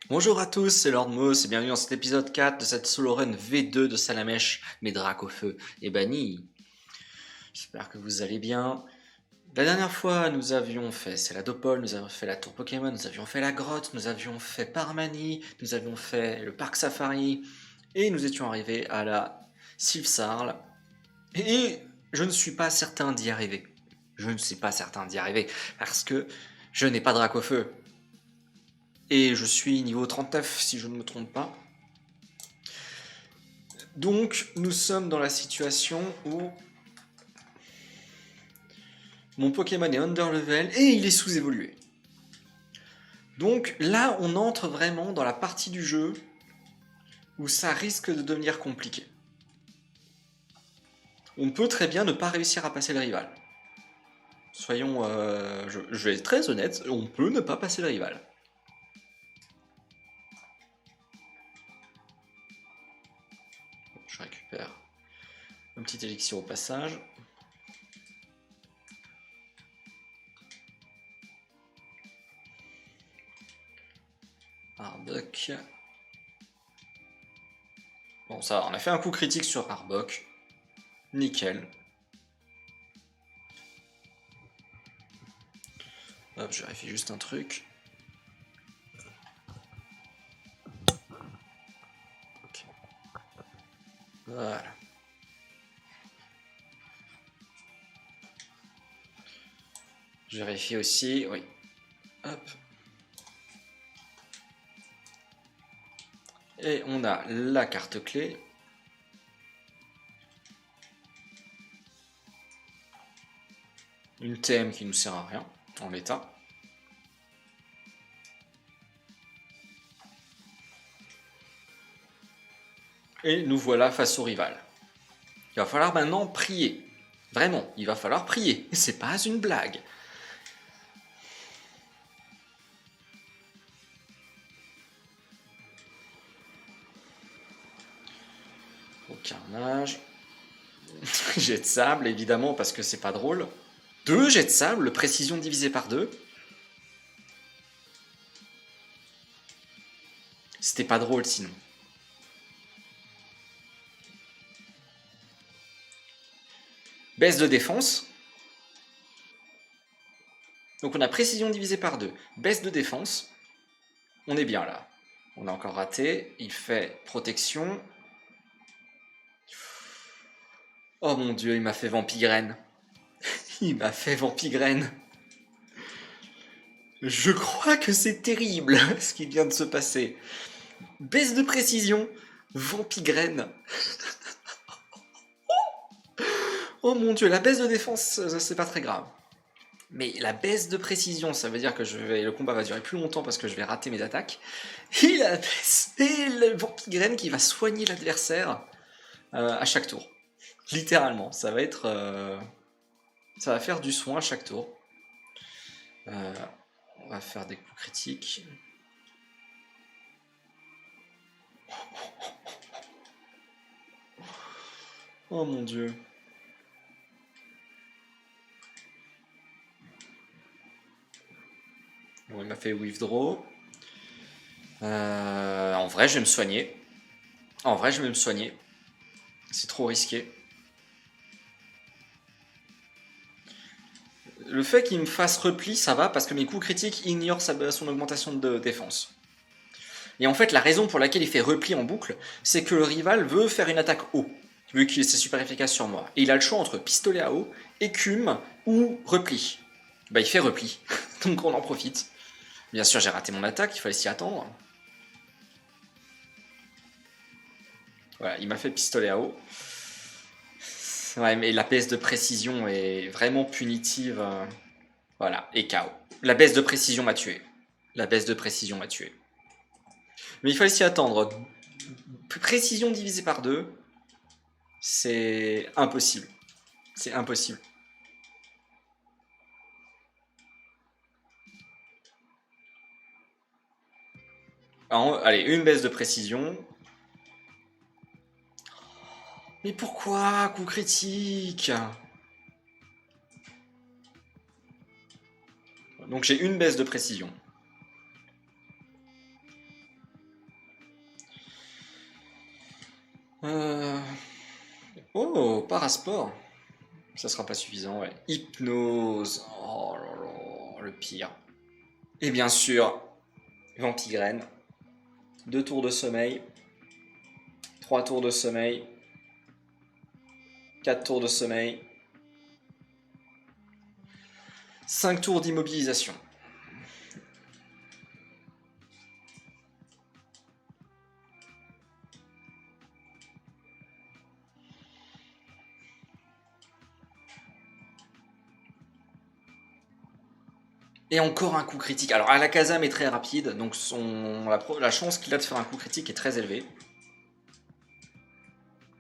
Bonjour à tous, c'est Lord Moss et bienvenue dans cet épisode 4 de cette solo run V2 de Salamèche, mes dracs au feu et bannis. J'espère que vous allez bien. La dernière fois, nous avions fait Céladopol, nous avions fait la tour Pokémon, nous avions fait la grotte, nous avions fait Parmanie, nous avions fait le parc Safari et nous étions arrivés à la Sylpsarl. Et je ne suis pas certain d'y arriver. Je ne suis pas certain d'y arriver parce que je n'ai pas de drac au feu. Et je suis niveau 39 si je ne me trompe pas. Donc nous sommes dans la situation où mon Pokémon est underlevel et il est sous-évolué. Donc là on entre vraiment dans la partie du jeu où ça risque de devenir compliqué. On peut très bien ne pas réussir à passer le rival. Soyons, je vais être très honnête, on peut ne pas passer le rival. Je récupère un petit élixir au passage. Arbok. Bon ça, on a fait un coup critique sur Arbok. Nickel. Hop, je vérifie juste un truc. Ok. Voilà. Je vérifie aussi, oui. Hop. Et on a la carte clé. Une TM qui nous sert à rien, en l'état. Et nous voilà face au rival. Il va falloir maintenant prier. Vraiment, il va falloir prier. C'est pas une blague. Au carnage. Jet de sable, évidemment, parce que c'est pas drôle. 2 jets de sable, précision divisée par 2. C'était pas drôle sinon. Baisse de défense. Donc on a précision divisée par 2. Baisse de défense. On est bien là. On a encore raté. Il fait protection. Oh mon dieu, il m'a fait Vampigraine. Il m'a fait Vampigraine. Je crois que c'est terrible ce qui vient de se passer. Baisse de précision, Vampigraine. Oh mon dieu, la baisse de défense, c'est pas très grave. Mais la baisse de précision, ça veut dire que le combat va durer plus longtemps parce que je vais rater mes attaques. Et la baisse, et le Vampigraine qui va soigner l'adversaire à chaque tour. Littéralement, ça va être... ça va faire du soin à chaque tour. On va faire des coups critiques. Oh mon dieu. Bon, il m'a fait withdraw. En vrai, je vais me soigner. En vrai, je vais me soigner. C'est trop risqué. Le fait qu'il me fasse repli, ça va parce que mes coups critiques ignorent son augmentation de défense. Et en fait, la raison pour laquelle il fait repli en boucle, c'est que le rival veut faire une attaque haut, vu que c'est super efficace sur moi. Et il a le choix entre pistolet à eau, écume ou repli. Bah, il fait repli, donc on en profite. Bien sûr, j'ai raté mon attaque, il fallait s'y attendre. Voilà, il m'a fait pistolet à eau. Ouais, mais la baisse de précision est vraiment punitive. Voilà, et KO. La baisse de précision m'a tué. La baisse de précision m'a tué. Mais il fallait s'y attendre. Précision divisée par 2, c'est impossible. C'est impossible. Alors, allez, une baisse de précision. Mais pourquoi coup critique? Donc j'ai une baisse de précision. Euh, Oh, parasport. Ça sera pas suffisant, ouais. Hypnose. Oh là là, le pire. Et bien sûr, vampigraine. 2 tours de sommeil. 3 tours de sommeil. 4 tours de sommeil. 5 tours d'immobilisation. Et encore un coup critique. Alors, Alakazam est très rapide, donc la chance qu'il a de faire un coup critique est très élevée.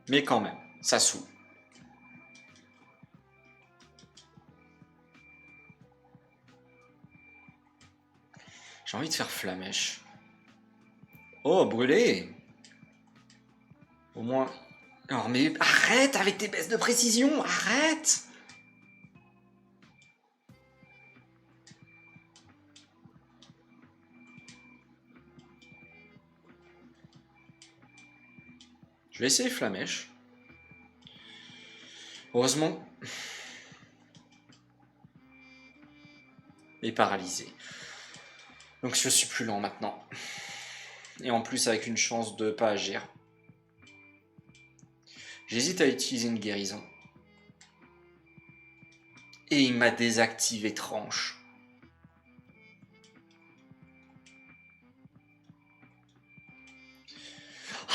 Mais quand même, ça saoule. J'ai envie de faire Flamèche. Oh, brûlé. Au moins... Alors, mais arrête avec tes baisses de précision. Arrête. Je vais essayer Flamèche. Heureusement. Et paralysé. Donc je suis plus lent maintenant. Et en plus avec une chance de pas agir. J'hésite à utiliser une guérison. Et il m'a désactivé tranche.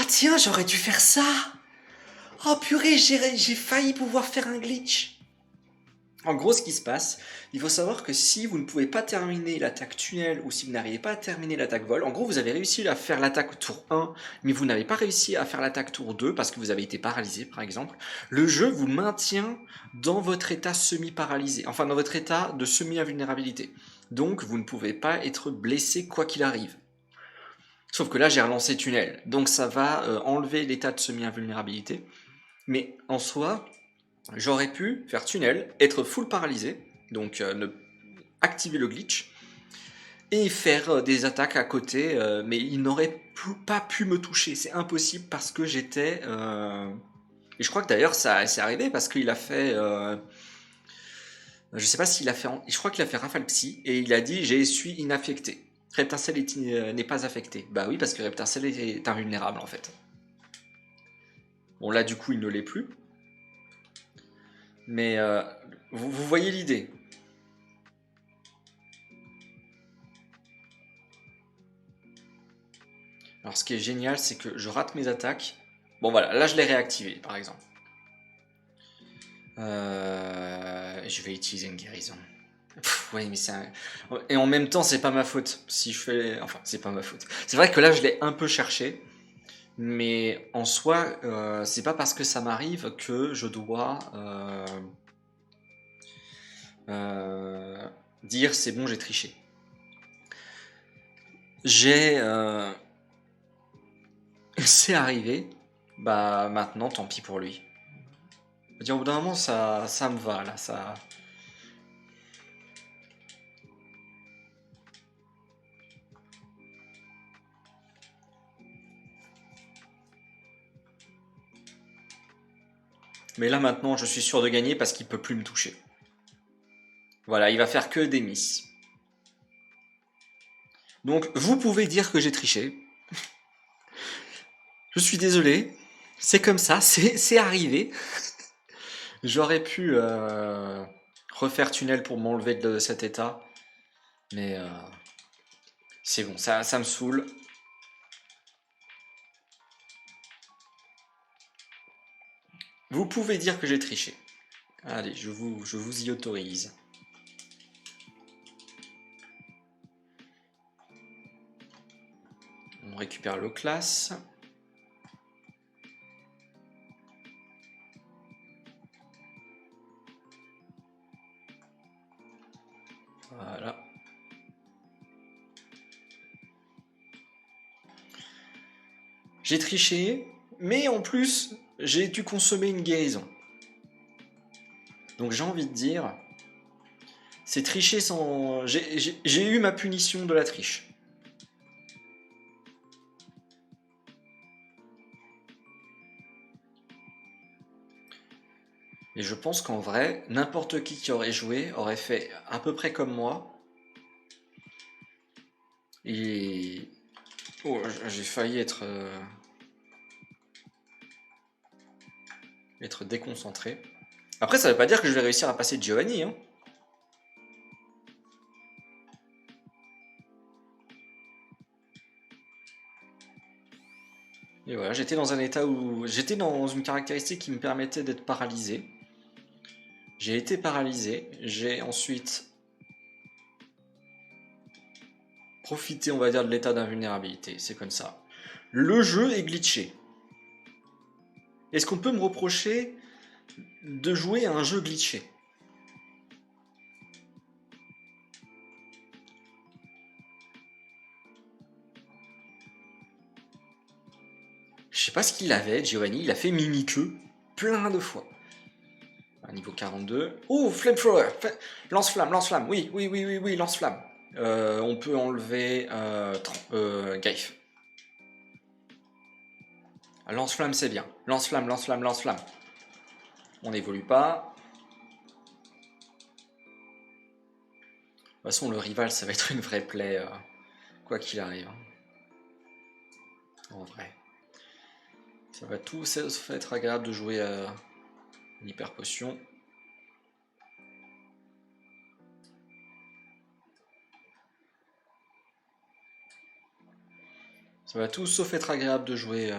Ah tiens, j'aurais dû faire ça. Oh purée, j'ai failli pouvoir faire un glitch. En gros, ce qui se passe, il faut savoir que si vous ne pouvez pas terminer l'attaque tunnel ou si vous n'arrivez pas à terminer l'attaque vol, en gros, vous avez réussi à faire l'attaque tour 1, mais vous n'avez pas réussi à faire l'attaque tour 2 parce que vous avez été paralysé, par exemple, le jeu vous maintient dans votre état semi-paralysé, enfin dans votre état de semi-invulnérabilité. Donc, vous ne pouvez pas être blessé quoi qu'il arrive. Sauf que là, j'ai relancé tunnel, donc ça va enlever l'état de semi-invulnérabilité. Mais en soi, j'aurais pu faire tunnel, être full paralysé, donc activer le glitch, et faire des attaques à côté, mais il n'aurait pas pu me toucher. C'est impossible parce que j'étais... Et je crois que d'ailleurs ça c'est arrivé parce qu'il a fait... Je sais pas s'il a fait... Je crois qu'il a fait Rafale Psy, et il a dit « suis inaffecté ». Reptincelle n'est pas affecté. Bah oui, parce que Reptincelle est invulnérable en fait. Bon là du coup il ne l'est plus. Mais vous voyez l'idée. Alors ce qui est génial, c'est que je rate mes attaques. Bon voilà, là je l'ai réactivé par exemple. Je vais utiliser une guérison. Oui, mais c'est un... Et en même temps, c'est pas ma faute. Si je fais... Enfin, c'est pas ma faute. C'est vrai que là, je l'ai un peu cherché. Mais en soi, c'est pas parce que ça m'arrive que je dois dire c'est bon, j'ai triché. J'ai... C'est arrivé. Bah maintenant, tant pis pour lui. Je veux dire, au bout d'un moment, ça me va là. Ça... Mais là maintenant, je suis sûr de gagner parce qu'il peut plus me toucher. Voilà, il va faire que des misses. Donc, vous pouvez dire que j'ai triché. Je suis désolé. C'est comme ça, c'est arrivé. J'aurais pu refaire tunnel pour m'enlever de cet état. Mais c'est bon, ça me saoule. Vous pouvez dire que j'ai triché. Allez, je vous y autorise. On récupère le classe. Voilà. J'ai triché, mais en plus, j'ai dû consommer une guérison. Donc j'ai envie de dire, c'est tricher sans... J'ai eu ma punition de la triche. Mais je pense qu'en vrai, n'importe qui aurait joué aurait fait à peu près comme moi. Et... Oh, j'ai failli être déconcentré. Après, ça veut pas dire que je vais réussir à passer Giovanni, hein. Et voilà, j'étais dans un état où... J'étais dans une caractéristique qui me permettait d'être paralysé. J'ai été paralysé. J'ai ensuite profité, on va dire, de l'état d'invulnérabilité. C'est comme ça. Le jeu est glitché. Est-ce qu'on peut me reprocher de jouer à un jeu glitché? Je sais pas ce qu'il avait, Giovanni. Il a fait mini-queue plein de fois. Niveau 42. Oh, flamethrower, lance-flamme, lance-flamme. Oui, oui, oui, oui, oui, lance-flamme. On peut enlever Gaif. Lance-flamme, c'est bien. Lance-flamme, lance-flamme, lance-flamme. On n'évolue pas. De toute façon, le rival, ça va être une vraie plaie, quoi qu'il arrive. En vrai. Ça va tout être agréable de jouer à une hyper potion. Ça va tout sauf être agréable de jouer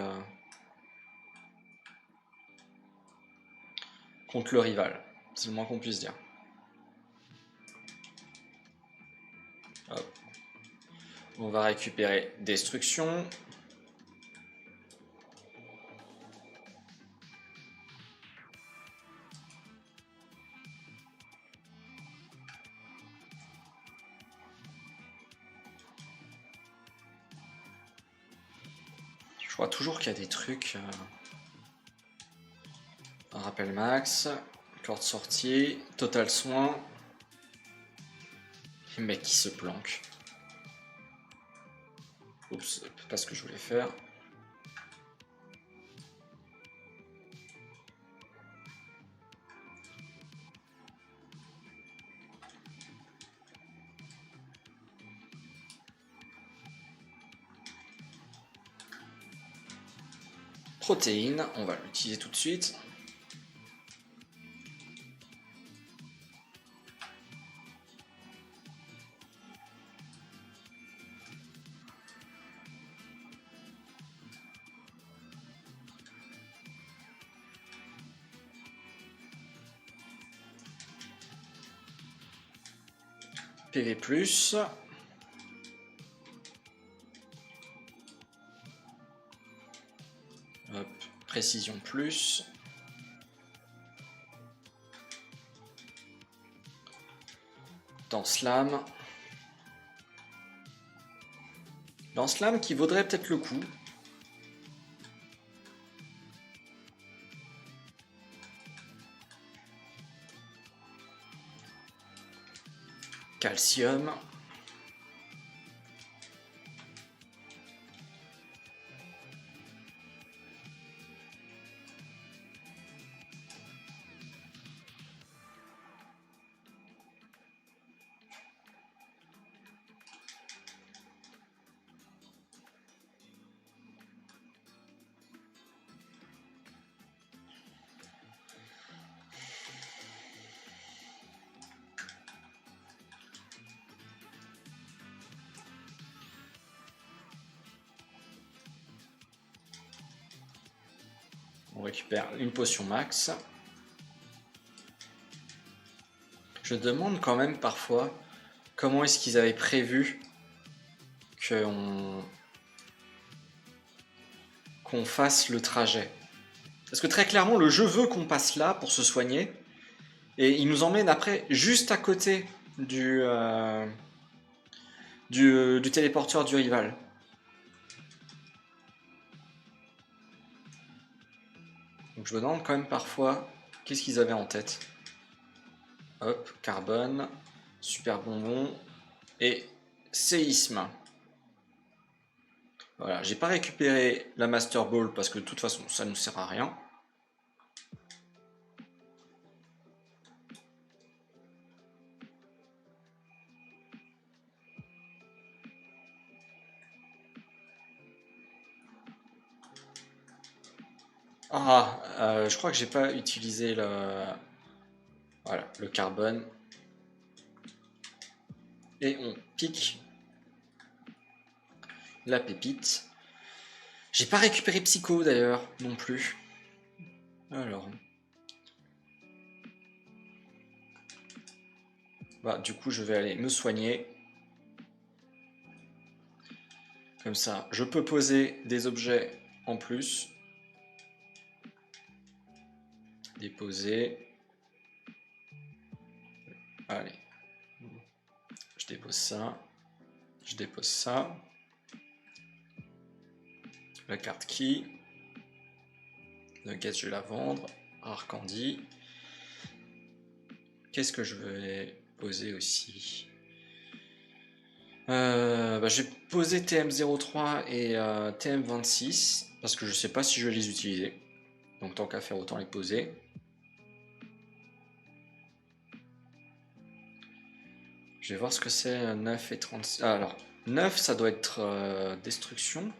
contre le rival. C'est le moins qu'on puisse dire. Hop. On va récupérer Destruction. Je crois toujours qu'il y a des trucs. Un rappel max. Corde sortie. Total soin. Le mec qui se planque. Oups, pas ce que je voulais faire. Protéine, on va l'utiliser tout de suite. PV+. Hop, précision plus. Lance-lame. Lance-lame qui vaudrait peut-être le coup. Calcium. On récupère une potion max. Je demande quand même parfois comment est-ce qu'ils avaient prévu qu'on fasse le trajet. Parce que très clairement, le jeu veut qu'on passe là pour se soigner. Et il nous emmène après juste à côté du téléporteur du rival. Donc je me demande quand même parfois qu'est-ce qu'ils avaient en tête. Hop, carbone, super bonbon et séisme. Voilà, j'ai pas récupéré la Master Ball parce que de toute façon ça ne nous sert à rien. Ah, je crois que j'ai pas utilisé voilà, le carbone. Et on pique la pépite. J'ai pas récupéré Psycho d'ailleurs, non plus. Alors. Bah, du coup, je vais aller me soigner. Comme ça, je peux poser des objets en plus. Déposer. Allez. Je dépose ça. Je dépose ça. La carte key. Nugget, je vais la vendre. Rare candy. Qu'est-ce que je vais poser aussi? Bah, je vais poser TM03 et TM26 parce que je sais pas si je vais les utiliser. Donc tant qu'à faire, autant les poser. Je vais voir ce que c'est 9 et 36. Ah, alors, 9 ça doit être destruction. De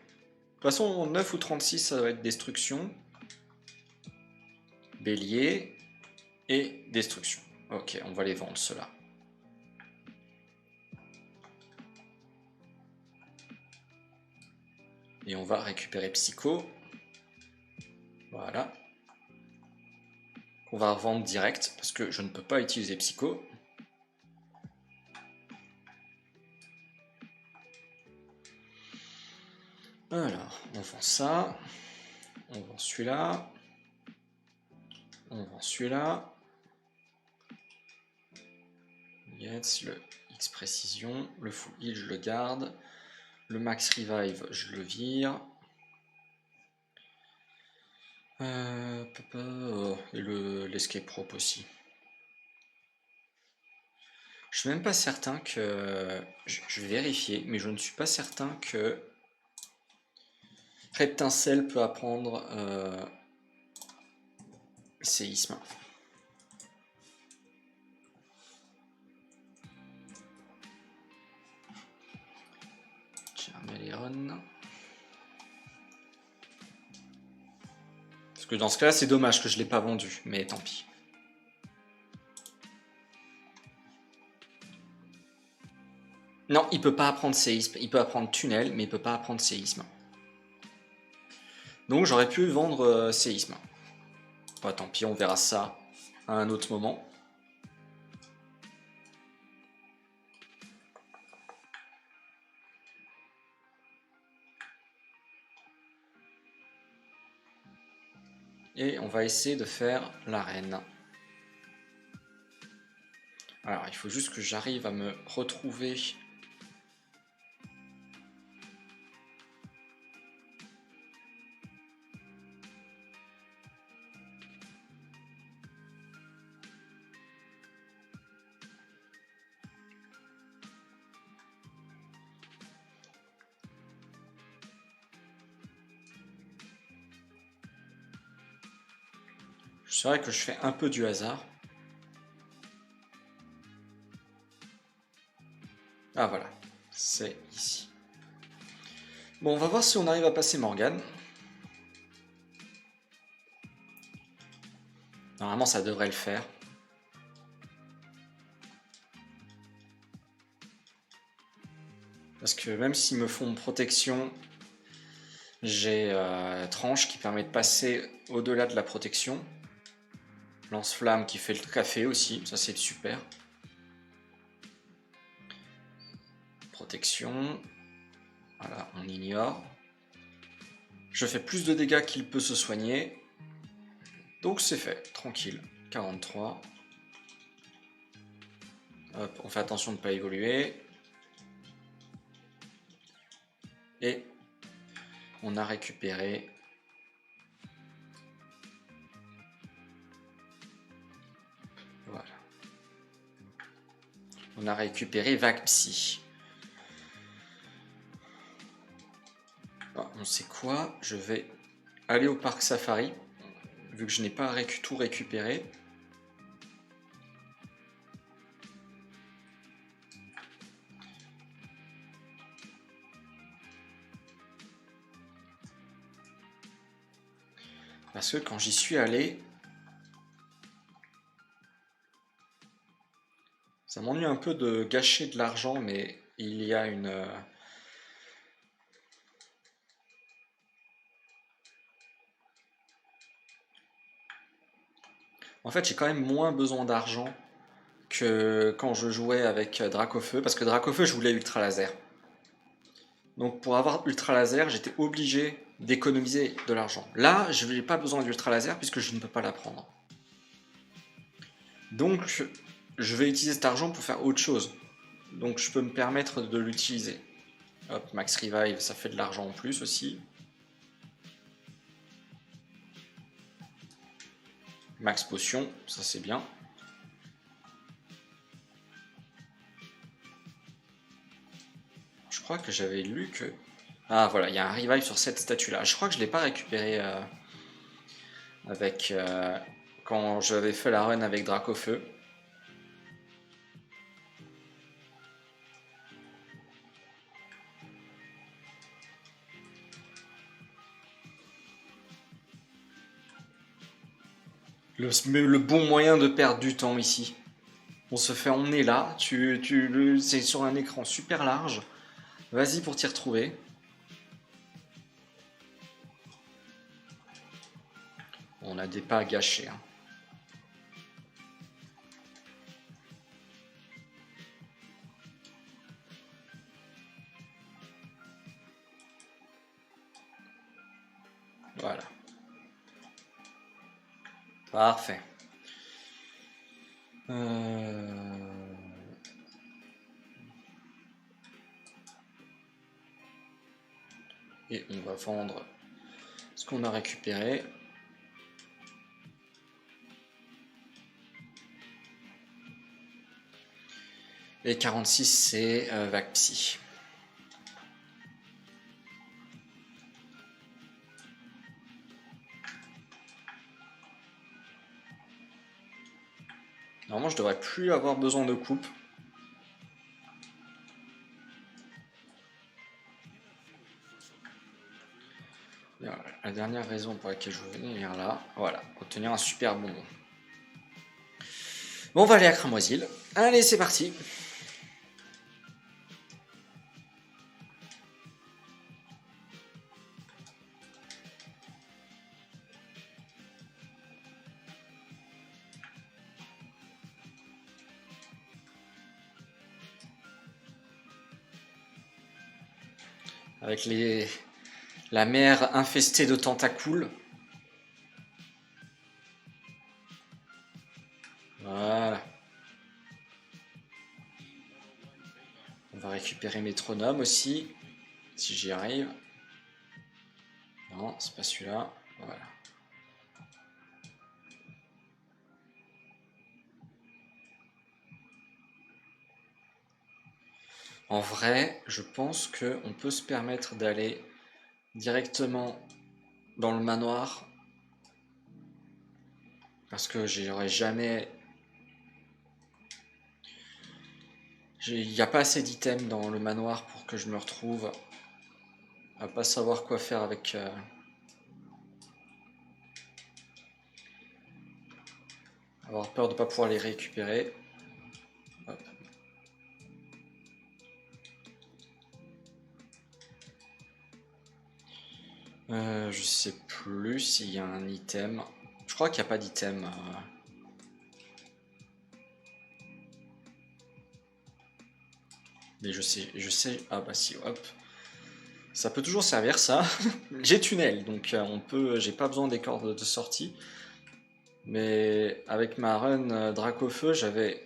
toute façon, 9 ou 36 ça doit être destruction. Bélier et destruction. Ok, on va les vendre ceux-là. Et on va récupérer Psycho. Voilà. On va revendre direct parce que je ne peux pas utiliser Psycho. Alors, on vend ça. On vend celui-là. On vend celui-là. Yes, le X précision. Le full heal, je le garde. Le max revive, je le vire. Et l'escape rope aussi. Je suis même pas certain que... Je vais vérifier, mais je ne suis pas certain que Reptincelle peut apprendre séisme. Charmeleon. Parce que dans ce cas-là, c'est dommage que je ne l'ai pas vendu, mais tant pis. Non, il peut pas apprendre séisme. Il peut apprendre tunnel, mais il peut pas apprendre séisme. Donc j'aurais pu vendre séisme. Bah, tant pis, on verra ça à un autre moment. Et on va essayer de faire l'arène. Alors, il faut juste que j'arrive à me retrouver. C'est vrai que je fais un peu du hasard. Ah voilà, c'est ici. Bon, on va voir si on arrive à passer Morgane. Normalement, ça devrait le faire. Parce que même s'ils me font protection, j'ai tranche qui permet de passer au-delà de la protection. Lance-flamme qui fait le café aussi, ça c'est super. Protection. Voilà, on ignore. Je fais plus de dégâts qu'il peut se soigner. Donc c'est fait, tranquille. 43. Hop, on fait attention de ne pas évoluer. Et on a récupéré voilà. On a récupéré Vague Psy. On sait quoi, je vais aller au parc Safari, vu que je n'ai pas tout récupéré. Parce que quand j'y suis allé, ça m'ennuie un peu de gâcher de l'argent, mais il y a une... En fait, j'ai quand même moins besoin d'argent que quand je jouais avec Dracofeu, parce que Dracofeu, je voulais Ultra Laser. Donc pour avoir Ultra Laser, j'étais obligé d'économiser de l'argent. Là, je n'ai pas besoin d'Ultra Laser puisque je ne peux pas la prendre. Donc, je vais utiliser cet argent pour faire autre chose. Donc je peux me permettre de l'utiliser. Hop, Max Revive, ça fait de l'argent en plus aussi. Max Potion, ça c'est bien. Je crois que j'avais lu que... Ah voilà, il y a un revive sur cette statue-là. Je crois que je ne l'ai pas récupéré avec... quand j'avais fait la run avec Dracofeu. Le bon moyen de perdre du temps ici. On se fait emmener là, c'est sur un écran super large. Vas-y pour t'y retrouver. On a des pas à gâcher. Hein. Voilà. Parfait. Et on va vendre ce qu'on a récupéré. Et 46, c'est Vague Psy. Normalement, je devrais plus avoir besoin de coupe. La dernière raison pour laquelle je veux venir là, voilà, obtenir un super bonbon. Bon, on va aller à Cramoisil. Allez, c'est parti. Avec la mer infestée de tentacules. Voilà. On va récupérer Métronome aussi, si j'y arrive. Non, c'est pas celui-là. Voilà. En vrai, je pense qu'on peut se permettre d'aller directement dans le manoir. Parce que j'aurais jamais... Il n'y a pas assez d'items dans le manoir pour que je me retrouve à pas savoir quoi faire avec... avoir peur de ne pas pouvoir les récupérer. Hop. Je sais plus s'il y a un item. Je crois qu'il n'y a pas d'item. Mais je sais. Ah bah si, hop. Ça peut toujours servir ça. J'ai tunnel, donc j'ai pas besoin des cordes de sortie. Mais avec ma run Dracofeu, j'avais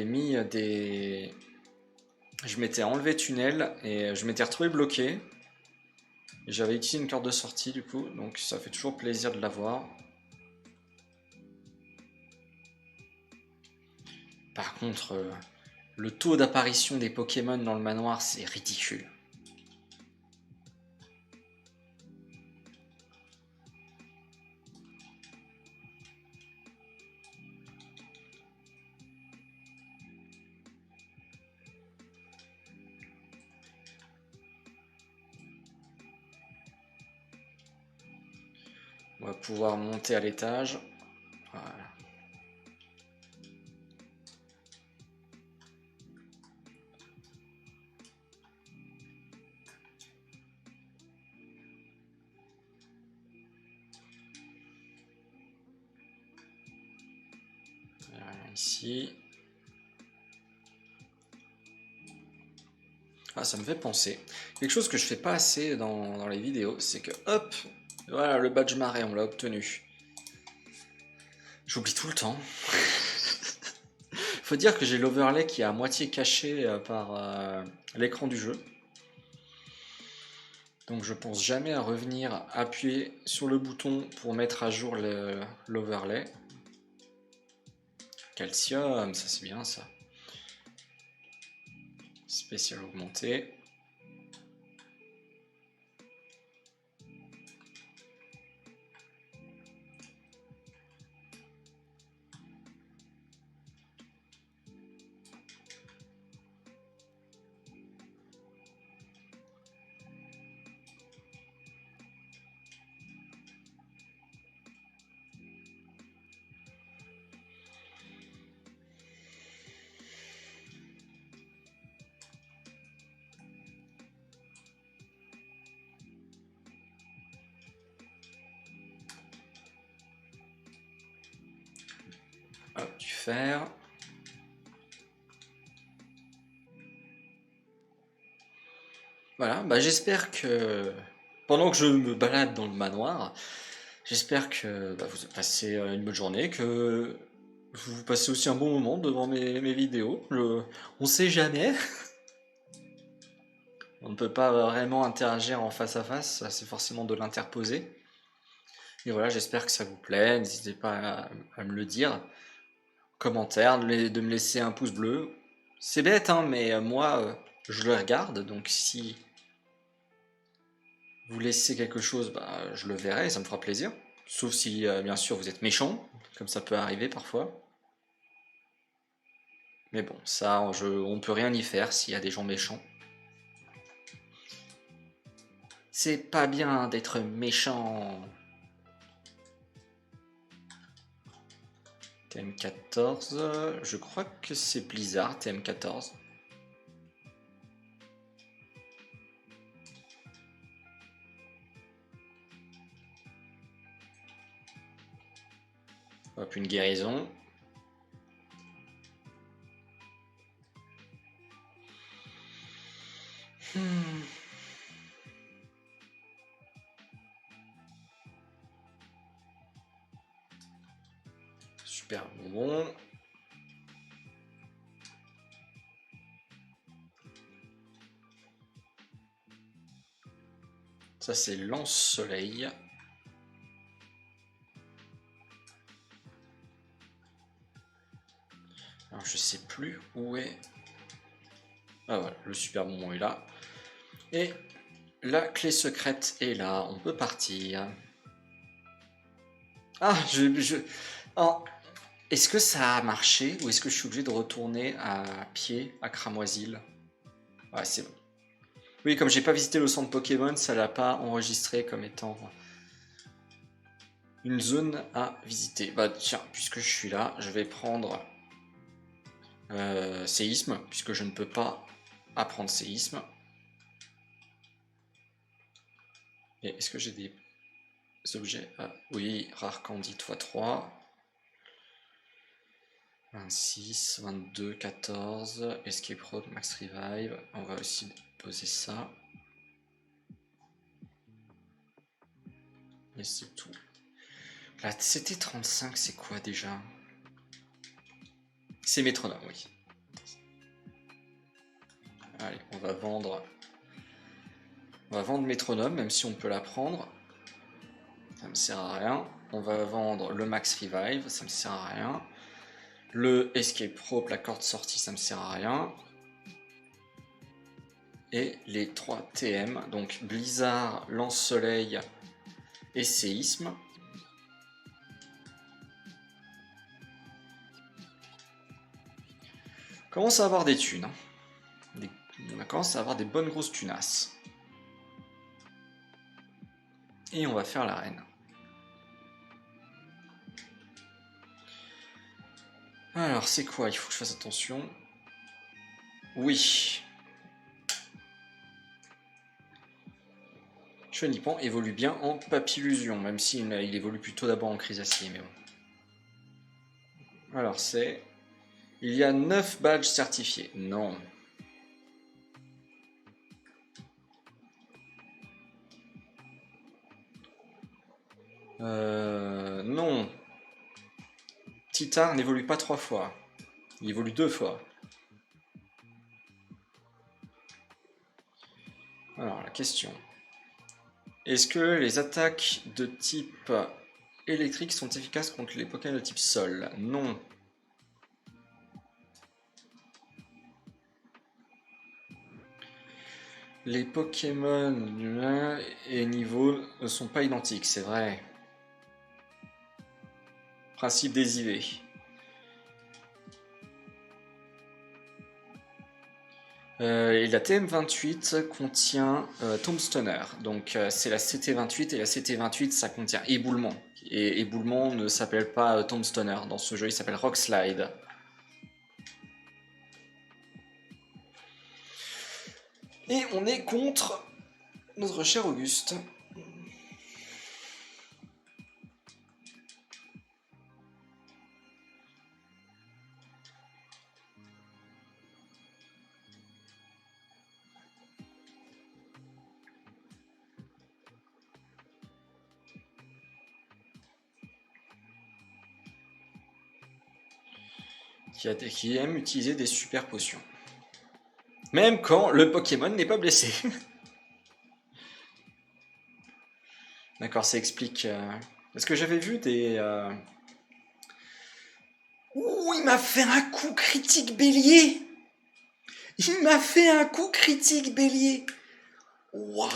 mis des... Je m'étais enlevé tunnel et je m'étais retrouvé bloqué. J'avais utilisé une corde de sortie du coup, donc ça fait toujours plaisir de l'avoir. Par contre, le taux d'apparition des Pokémon dans le manoir, c'est ridicule. On va pouvoir monter à l'étage. Voilà. Voilà, ici. Ah, ça me fait penser. Quelque chose que je fais pas assez dans les vidéos, c'est que hop, voilà le badge marais, on l'a obtenu. J'oublie tout le temps. Faut dire que j'ai l'overlay qui est à moitié caché par l'écran du jeu. Donc je pense jamais à revenir appuyer sur le bouton pour mettre à jour l'overlay. Calcium, ça c'est bien ça. Spécial augmenté. Hop, du fer. Voilà, bah j'espère que pendant que je me balade dans le manoir, j'espère que bah, vous passez une bonne journée, que vous passez aussi un bon moment devant mes vidéos. On sait jamais, on ne peut pas vraiment interagir en face à face, c'est forcément de l'interposer. Et voilà, j'espère que ça vous plaît, n'hésitez pas à me le dire. Commentaire, de me laisser un pouce bleu. C'est bête, hein, mais moi, je le regarde, donc si vous laissez quelque chose, bah, je le verrai et ça me fera plaisir. Sauf si, bien sûr, vous êtes méchant, comme ça peut arriver parfois. Mais bon, ça, on peut rien y faire s'il y a des gens méchants. C'est pas bien d'être méchant. TM14, je crois que c'est Blizzard, TM14. Hop, une guérison. Super bonbon. Ça c'est lance-soleil. Alors je sais plus où est... Ah voilà, le super bonbon est là. Et la clé secrète est là, on peut partir. Ah, oh, est-ce que ça a marché ou est-ce que je suis obligé de retourner à pied à Cramoisil? Ouais, c'est bon. Oui, comme j'ai pas visité le centre Pokémon, ça l'a pas enregistré comme étant une zone à visiter. Bah tiens, puisque je suis là, je vais prendre séisme, puisque je ne peux pas apprendre séisme. Et est-ce que j'ai des objets? Ah, oui, rare Candide x3. 26, 22, 14, Escape Road, Max Revive. On va aussi poser ça. Et c'est tout. La CT35, c'est quoi déjà? C'est métronome, oui. Allez, on va vendre métronome, même si on peut la prendre. Ça me sert à rien. On va vendre le Max Revive, ça me sert à rien. Le Escape Rope, la corde sortie, ça me sert à rien. Et les 3 TM, donc Blizzard, Lance-Soleil et Séisme. On commence à avoir des thunes. Hein. On commence à avoir des bonnes grosses tunasses. Et on va faire l'arène. Alors, c'est quoi? Il faut que je fasse attention. Oui. Chenipan évolue bien en Papillusion, même s'il il évolue plutôt d'abord en Chrysacier, mais bon. Alors, c'est... Il y a 9 badges certifiés. Non. Non. Titar n'évolue pas 3 fois. Il évolue 2 fois. Alors, la question. Est-ce que les attaques de type électrique sont efficaces contre les Pokémon de type sol? Non. Les Pokémon et niveau ne sont pas identiques, c'est vrai. Principe des IV. Et la TM28 contient Tombstoner, donc c'est la CT28 et la CT28 ça contient éboulement. Et éboulement ne s'appelle pas Tombstoner, dans ce jeu il s'appelle Rock Slide. Et on est contre notre cher Auguste. Qui aime utiliser des super potions. Même quand le Pokémon n'est pas blessé. D'accord, ça explique. Parce que j'avais vu des. Ouh, il m'a fait un coup critique bélier! Il m'a fait un coup critique bélier! Waouh!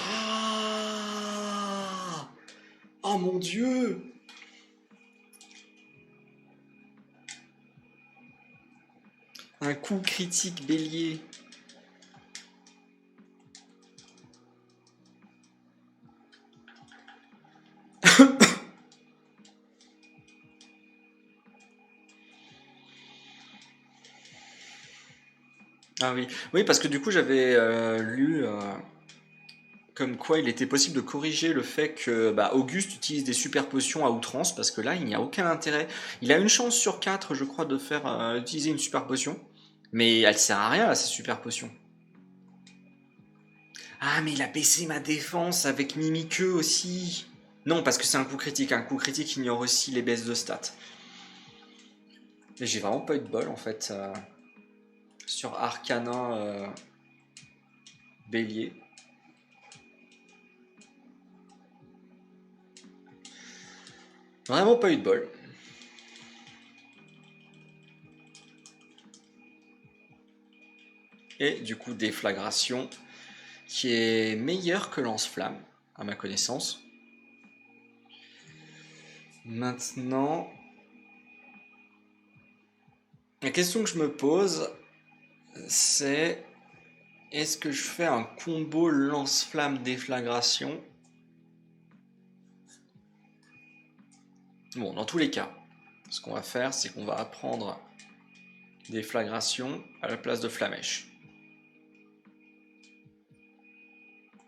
Oh mon dieu! Un coup critique bélier. Ah oui, oui parce que du coup j'avais lu comme quoi il était possible de corriger le fait que Auguste utilise des super potions à outrance parce que là il n'y a aucun intérêt. Il a une chance sur 4 je crois de faire utiliser une super potion, mais elle sert à rien là ces super potions. Ah mais il a baissé ma défense avec Mimiqueux aussi. Non parce que c'est un coup critique ignore aussi les baisses de stats. Et j'ai vraiment pas eu de bol en fait sur Arcana Bélier. Vraiment pas eu de bol. Et du coup déflagration qui est meilleur que lance-flamme à ma connaissance. Maintenant, la question que je me pose, c'est est-ce que je fais un combo lance-flamme déflagration? Bon, dans tous les cas, ce qu'on va faire, c'est qu'on va apprendre déflagration à la place de flamèche.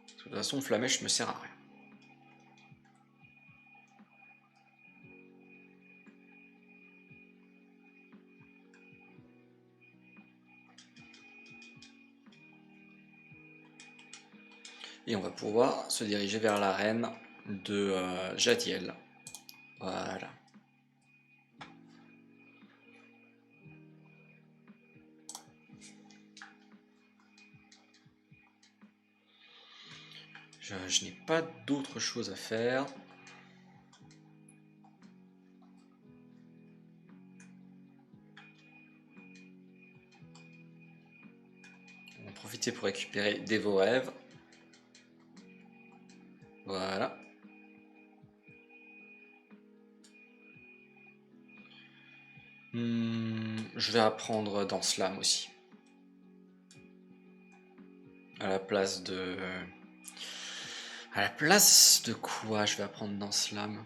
De toute façon, flamèche me sert à rien. Et on va pouvoir se diriger vers l'arène de Jadiel. Voilà. Je n'ai pas d'autre chose à faire. On va profiter pour récupérer des vos rêves. Voilà. Je vais apprendre dans Slam aussi. À la place de... À la place de quoi je vais apprendre dans Slam?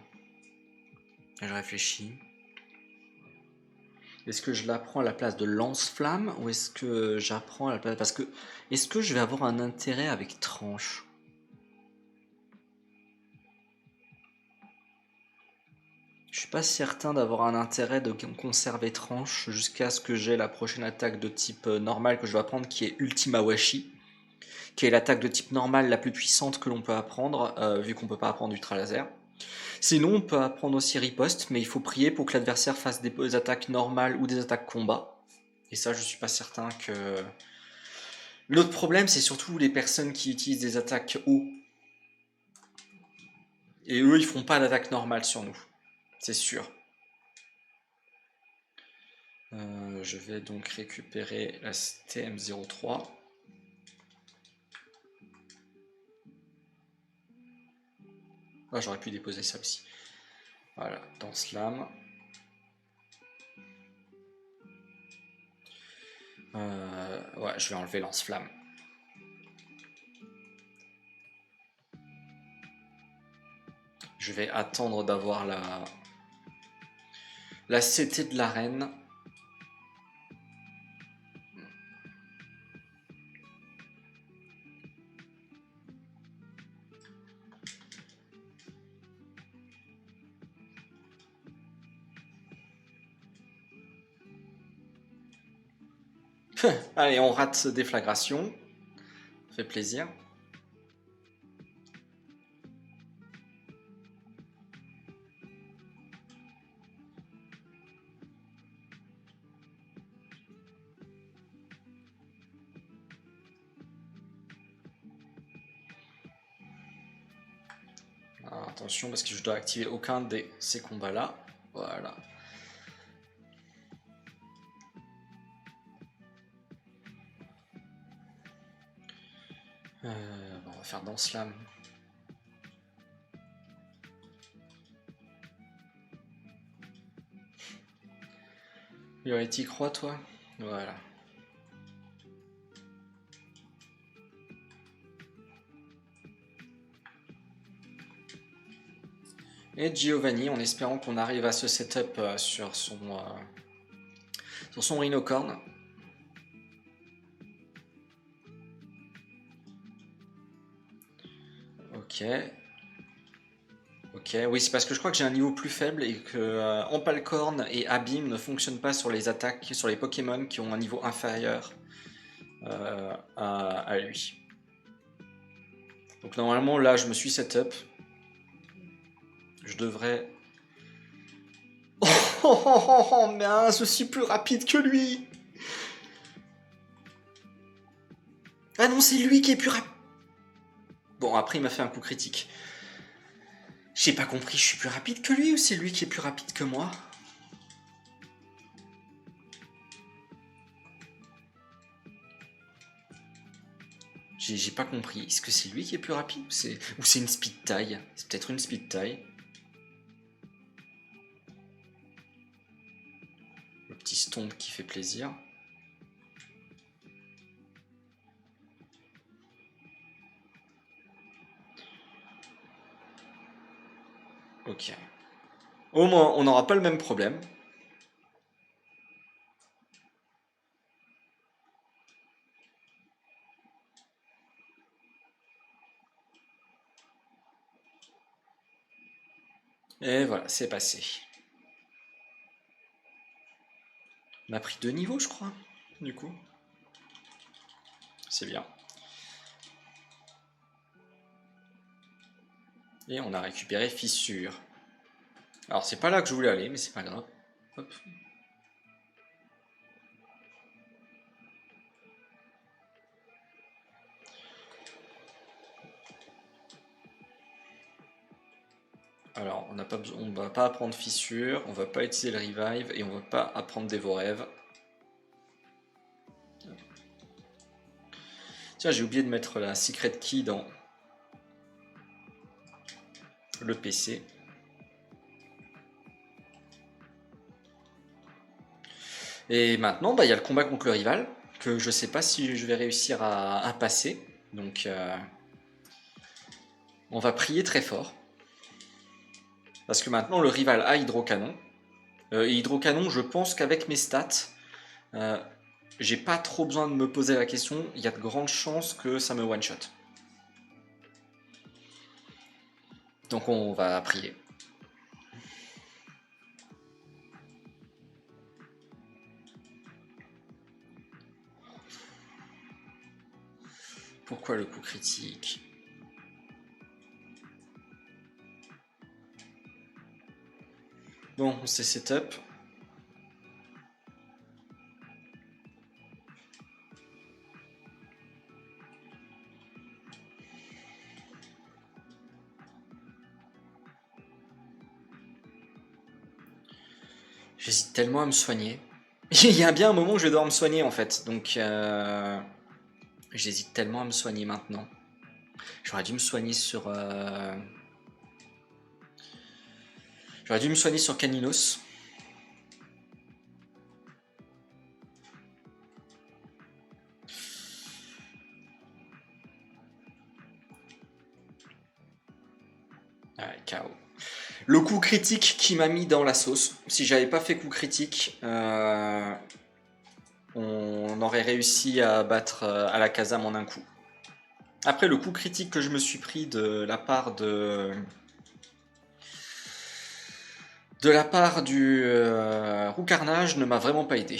Je réfléchis. Est-ce que je l'apprends à la place de lance-flamme ou est-ce que j'apprends à la place... Parce que est-ce que je vais avoir un intérêt avec tranche? Je suis pas certain d'avoir un intérêt de conserver tranche jusqu'à ce que j'ai la prochaine attaque de type normal que je dois apprendre qui est Ultima Washi, qui est l'attaque de type normal la plus puissante que l'on peut apprendre vu qu'on peut pas apprendre Ultra Laser. Sinon on peut apprendre aussi Riposte, mais il faut prier pour que l'adversaire fasse des attaques normales ou des attaques combat. Et ça je suis pas certain que... L'autre problème c'est surtout les personnes qui utilisent des attaques haut. Et eux ils font pas d'attaque normale sur nous, c'est sûr. Je vais donc récupérer la TM03. Ah, j'aurais pu déposer ça aussi. Voilà, dans Slam. Ouais, je vais enlever lance-flamme. Je vais attendre d'avoir la CT de l'arène. Allez, on rate déflagration. Ça fait plaisir. Alors, attention parce que je dois activer aucun de ces combats-là. Voilà. On va faire dans Slam. Yuri, t'y crois toi? Voilà. Et Giovanni, en espérant qu'on arrive à se setup sur son Rhinocorn. Ok. Ok, oui, c'est parce que je crois que j'ai un niveau plus faible et que Empalcorn et Abîme ne fonctionnent pas sur les attaques, sur les Pokémon qui ont un niveau inférieur à lui. Donc normalement, là, je me suis setup. Je devrais... Oh mince, je suis plus rapide que lui. Ah non, c'est lui qui est plus rapide. Bon, après, il m'a fait un coup critique. J'ai pas compris, je suis plus rapide que lui ou c'est lui qui est plus rapide que moi? J'ai pas compris. Est-ce que c'est lui qui est plus rapide ou c'est une speed taille? C'est peut-être une speed taille. Le petit stomp qui fait plaisir. Ok. Au moins, on n'aura pas le même problème. Et voilà, c'est passé. On a pris 2 niveaux, je crois, du coup. C'est bien. Et on a récupéré Fissure. Alors, c'est pas là que je voulais aller, mais c'est pas grave. Hop. Alors, on va pas apprendre Fissure, on va pas utiliser le Revive et on va pas apprendre Dévorève. Tiens, j'ai oublié de mettre la Secret Key dans le PC. Et maintenant, bah, y a le combat contre le rival, que je sais pas si je vais réussir à passer. Donc, on va prier très fort. Parce que maintenant, le rival a Hydrocanon. Et hydrocanon, je pense qu'avec mes stats, j'ai pas trop besoin de me poser la question. Il y a de grandes chances que ça me one-shot. Donc on va prier. Pourquoi le coup critique? Bon, on s'est setup. J'hésite tellement à me soigner. Il y a bien un moment où je vais devoir me soigner en fait. Donc j'hésite tellement à me soigner maintenant. J'aurais dû me soigner sur... J'aurais dû me soigner sur Caninos. Ouais, KO. Le coup critique qui m'a mis dans la sauce. Si j'avais pas fait coup critique, on aurait réussi à battre Alakazam en un coup. Après, le coup critique que je me suis pris de la part du Roucarnage ne m'a vraiment pas aidé.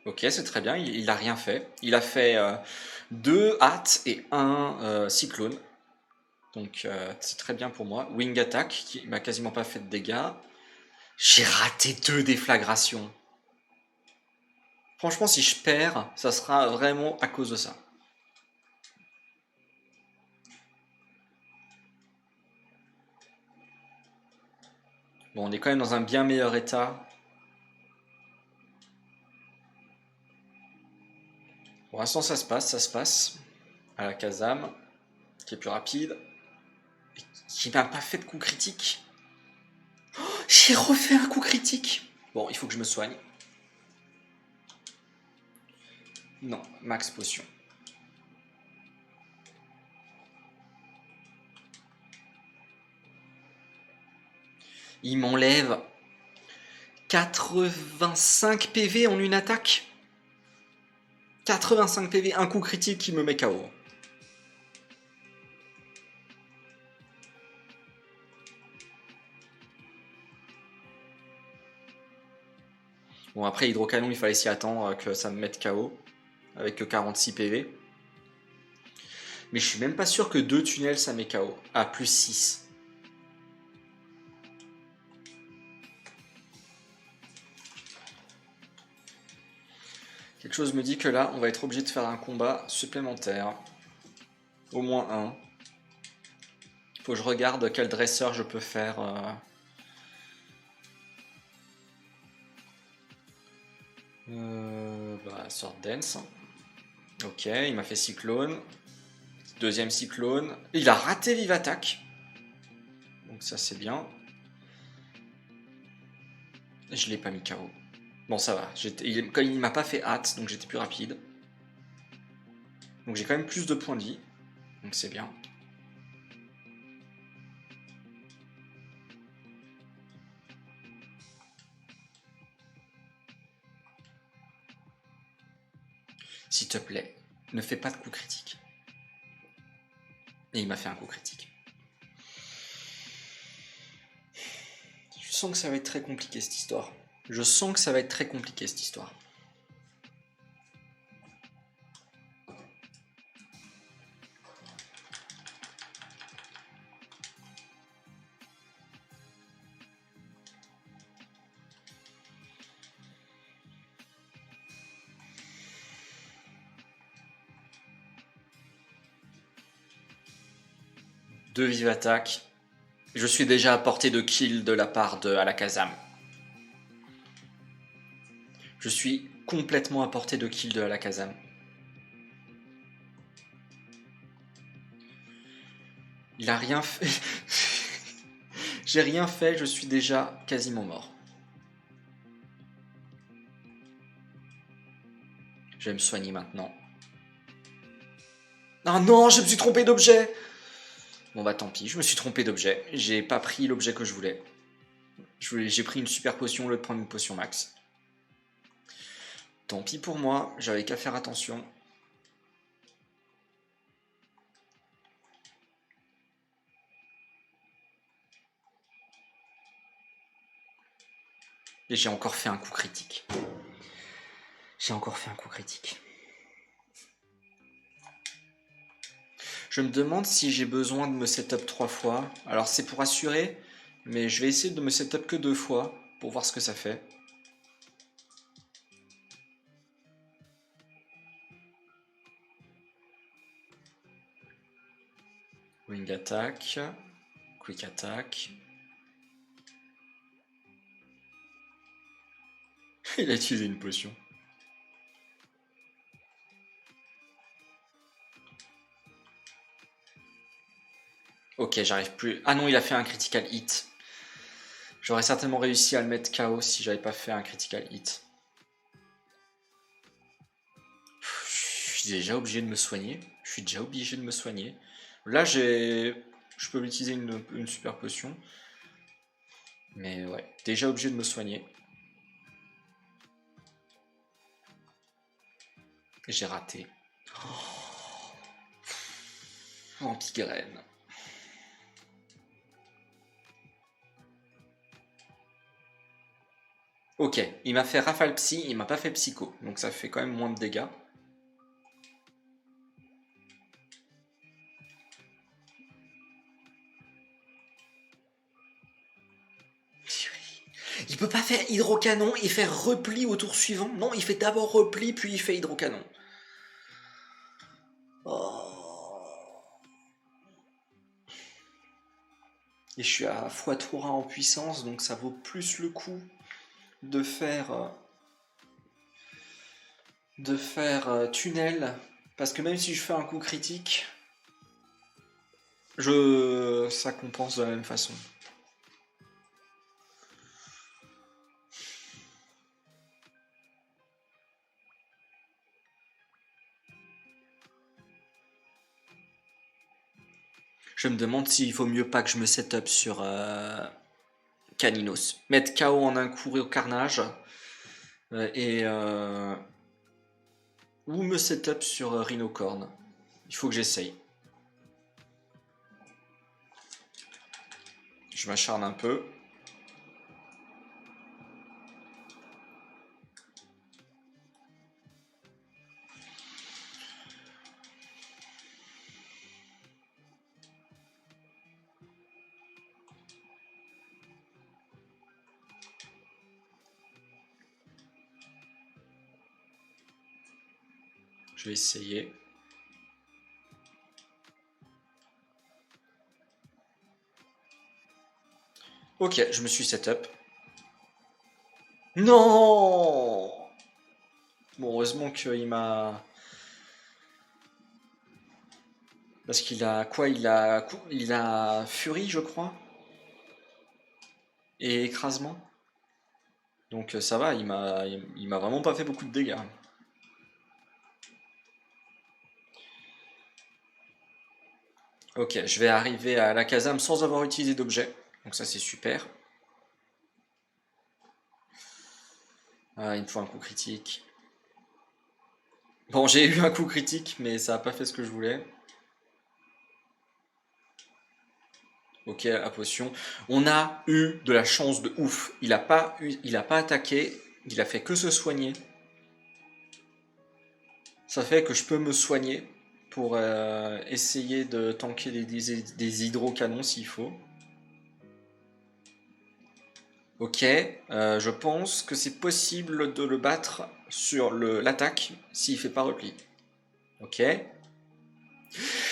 Ok, c'est très bien, il a rien fait. Il a fait 2 hâtes et 1 cyclone. Donc c'est très bien pour moi. Wing Attack, qui m'a quasiment pas fait de dégâts. J'ai raté 2 déflagrations. Franchement, si je perds, ça sera vraiment à cause de ça. Bon, on est quand même dans un bien meilleur état. Pour l'instant, ça se passe. Alakazam, qui est plus rapide. Et qui m'a pas fait de coup critique. Oh, j'ai refait un coup critique. Bon, il faut que je me soigne. Non, max potion. Il m'enlève 85 PV en une attaque. 85 PV, un coup critique qui me met KO. Bon, après, Hydrocanon, il fallait s'y attendre que ça me mette KO. Avec que 46 PV. Mais je suis même pas sûr que 2 tunnels ça met KO. Ah, plus 6. Quelque chose me dit que là, on va être obligé de faire un combat supplémentaire. Au moins un. Faut que je regarde quel dresseur je peux faire. Sword Dance. Ok, il m'a fait Cyclone. Deuxième Cyclone. Il a raté Vive Attack. Donc ça c'est bien. Je l'ai pas mis KO. Bon ça va. Il m'a pas fait hâte, donc j'étais plus rapide. Donc j'ai quand même plus de points de vie. Donc c'est bien. S'il te plaît, ne fais pas de coup critique. Et il m'a fait un coup critique. Je sens que ça va être très compliqué cette histoire. Je sens que ça va être très compliqué cette histoire. Deux vive attaque. Je suis déjà à portée de kill de la part de Alakazam. Je suis complètement à portée de kill de Alakazam. Il a rien fait. J'ai rien fait, je suis déjà quasiment mort. Je vais me soigner maintenant. Ah non, je me suis trompé d'objet. Bon bah tant pis, je me suis trompé d'objet. J'ai pas pris l'objet que je voulais. J'ai pris une super potion au lieu de prendre une potion max. Tant pis pour moi, j'avais qu'à faire attention. Et j'ai encore fait un coup critique. J'ai encore fait un coup critique. Je me demande si j'ai besoin de me setup 3 fois. Alors c'est pour assurer, mais je vais essayer de me setup que 2 fois pour voir ce que ça fait. Wing attack, quick attack. Il a utilisé une potion. Ok, j'arrive plus. Ah non, il a fait un critical hit. J'aurais certainement réussi à le mettre KO si j'avais pas fait un critical hit. Je suis déjà obligé de me soigner. Je suis déjà obligé de me soigner. Là, je peux utiliser une super potion. Mais ouais, déjà obligé de me soigner. Et j'ai raté. Vampirène. Ok, il m'a fait rafale psy, il m'a pas fait psycho. Donc ça fait quand même moins de dégâts. Il peut pas faire hydrocanon et faire repli au tour suivant. Non, il fait d'abord repli, puis il fait hydrocanon. Oh. Et je suis à x3 en puissance, donc ça vaut plus le coup de faire tunnel. Parce que même si je fais un coup critique, ça compense de la même façon. Je me demande s'il vaut mieux pas que je me setup sur Caninos. Mettre KO en un coup au carnage. Ou me setup sur Rhinocorn. Il faut que j'essaye. Je m'acharne un peu. Je vais essayer. Ok, je me suis setup. Non! Bon, heureusement qu'il m'a... Parce qu'il a quoi? Il a Fury, je crois. Et écrasement. Donc ça va, il m'a vraiment pas fait beaucoup de dégâts. Ok, je vais arriver à la caserne sans avoir utilisé d'objet. Donc ça c'est super. Ah, il me faut un coup critique. Bon, j'ai eu un coup critique, mais ça n'a pas fait ce que je voulais. Ok, la potion. On a eu de la chance de ouf. Il a pas attaqué, il a fait que se soigner. Ça fait que je peux me soigner pour essayer de tanker des hydrocanons s'il faut. Ok, je pense que c'est possible de le battre sur l'attaque s'il fait pas repli. Ok.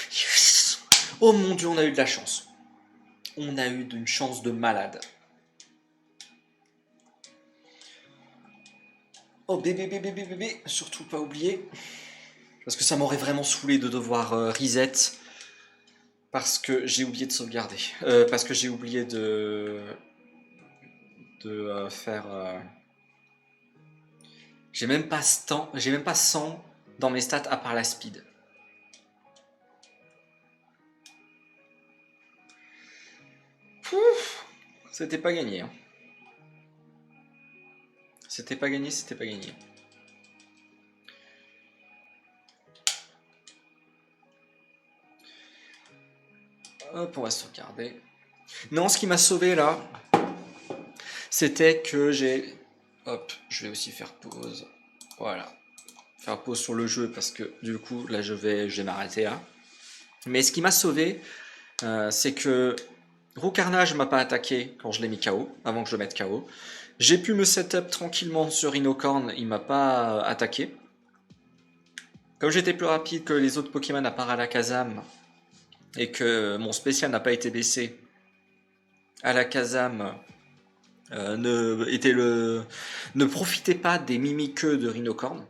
Yes. Oh mon dieu, on a eu de la chance. On a eu une chance de malade. Oh bébé, bébé, bébé, bébé, surtout pas oublier. Parce que ça m'aurait vraiment saoulé de devoir reset. Parce que j'ai oublié de sauvegarder. Parce que j'ai oublié de faire... J'ai même pas 100 dans mes stats à part la speed. C'était pas gagné. Hein. C'était pas gagné, c'était pas gagné. Hop, on va sauvegarder. Non, ce qui m'a sauvé là, c'était que j'ai... Hop, je vais aussi faire pause. Voilà. Faire pause sur le jeu parce que du coup, là, je vais m'arrêter là. Mais ce qui m'a sauvé, c'est que Roux Carnage m'a pas attaqué quand je l'ai mis KO, avant que je le mette KO. J'ai pu me setup tranquillement sur Rhinocorn, il m'a pas attaqué. Comme j'étais plus rapide que les autres Pokémon à part Alakazam, et que mon spécial n'a pas été baissé, Alakazam ne profitait pas des mimiqueux de Rhinocorn.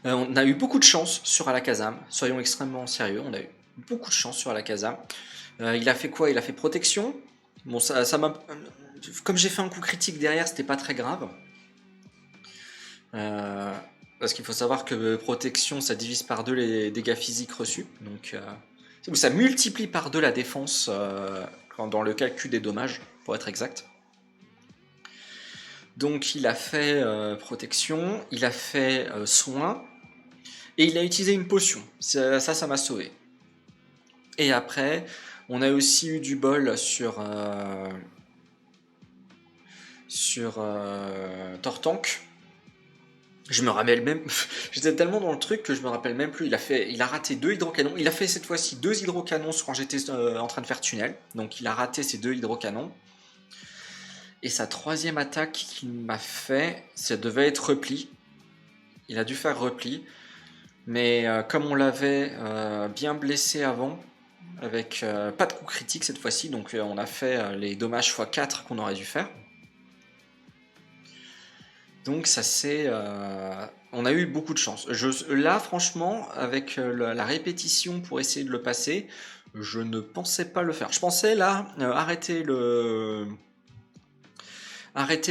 On a eu beaucoup de chance sur Alakazam, soyons extrêmement sérieux, on a eu beaucoup de chance sur Alakazam. Il a fait quoi? Il a fait protection. Bon, ça m'a... Comme j'ai fait un coup critique derrière, c'était pas très grave. Parce qu'il faut savoir que protection, ça divise par 2 les dégâts physiques reçus. Donc, ça multiplie par 2 la défense dans le calcul des dommages, pour être exact. Donc, il a fait protection, il a fait soin, et il a utilisé une potion. Ça m'a sauvé. Et après, on a aussi eu du bol sur Tortank. Je me rappelle même, j'étais tellement dans le truc que je me rappelle même plus. Il a raté 2 hydrocanons. Il a fait cette fois-ci 2 hydrocanons quand j'étais en train de faire tunnel. Donc il a raté ces 2 hydrocanons. Et sa 3e attaque qu'il m'a fait, ça devait être repli. Il a dû faire repli. Mais comme on l'avait bien blessé avant, avec pas de coup critique cette fois-ci, donc on a fait les dommages x4 qu'on aurait dû faire. Donc ça c'est... on a eu beaucoup de chance. Là franchement, avec la répétition pour essayer de le passer, je ne pensais pas le faire. Je pensais là arrêter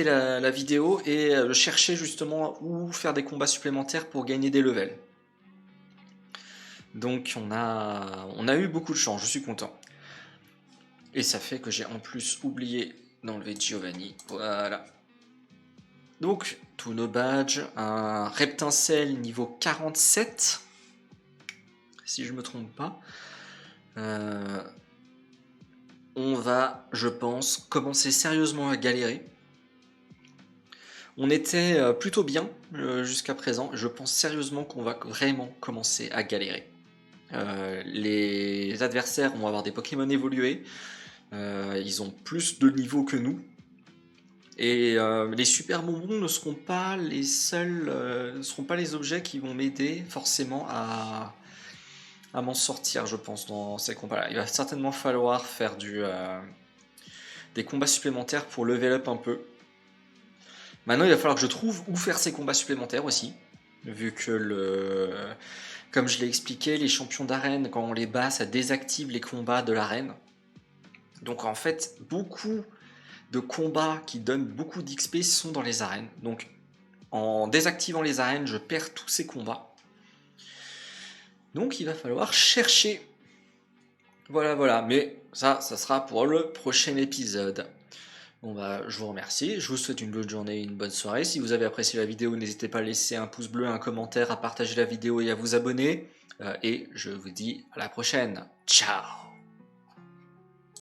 la vidéo et chercher justement où faire des combats supplémentaires pour gagner des levels. Donc on a eu beaucoup de chance, je suis content. Et ça fait que j'ai en plus oublié d'enlever Giovanni. Voilà. Donc, tous nos badges, un Reptincelle niveau 47, si je me trompe pas. On va, je pense, commencer sérieusement à galérer. On était plutôt bien jusqu'à présent. Je pense sérieusement qu'on va vraiment commencer à galérer. Les adversaires vont avoir des Pokémon évolués. Ils ont plus de niveau que nous. Et les super bonbons ne seront pas les seuls, ne seront pas les objets qui vont m'aider forcément à m'en sortir, je pense, dans ces combats-là. Il va certainement falloir faire des combats supplémentaires pour level up un peu. Maintenant, il va falloir que je trouve où faire ces combats supplémentaires aussi, vu que comme je l'ai expliqué, les champions d'arène, quand on les bat, ça désactive les combats de l'arène. Donc en fait, beaucoup de combats qui donnent beaucoup d'XP sont dans les arènes. Donc en désactivant les arènes, je perds tous ces combats. Donc il va falloir chercher. Voilà. Mais ça sera pour le prochain épisode. Bon bah, je vous remercie. Je vous souhaite une bonne journée, une bonne soirée. Si vous avez apprécié la vidéo, n'hésitez pas à laisser un pouce bleu, un commentaire, à partager la vidéo et à vous abonner. Et je vous dis à la prochaine. Ciao!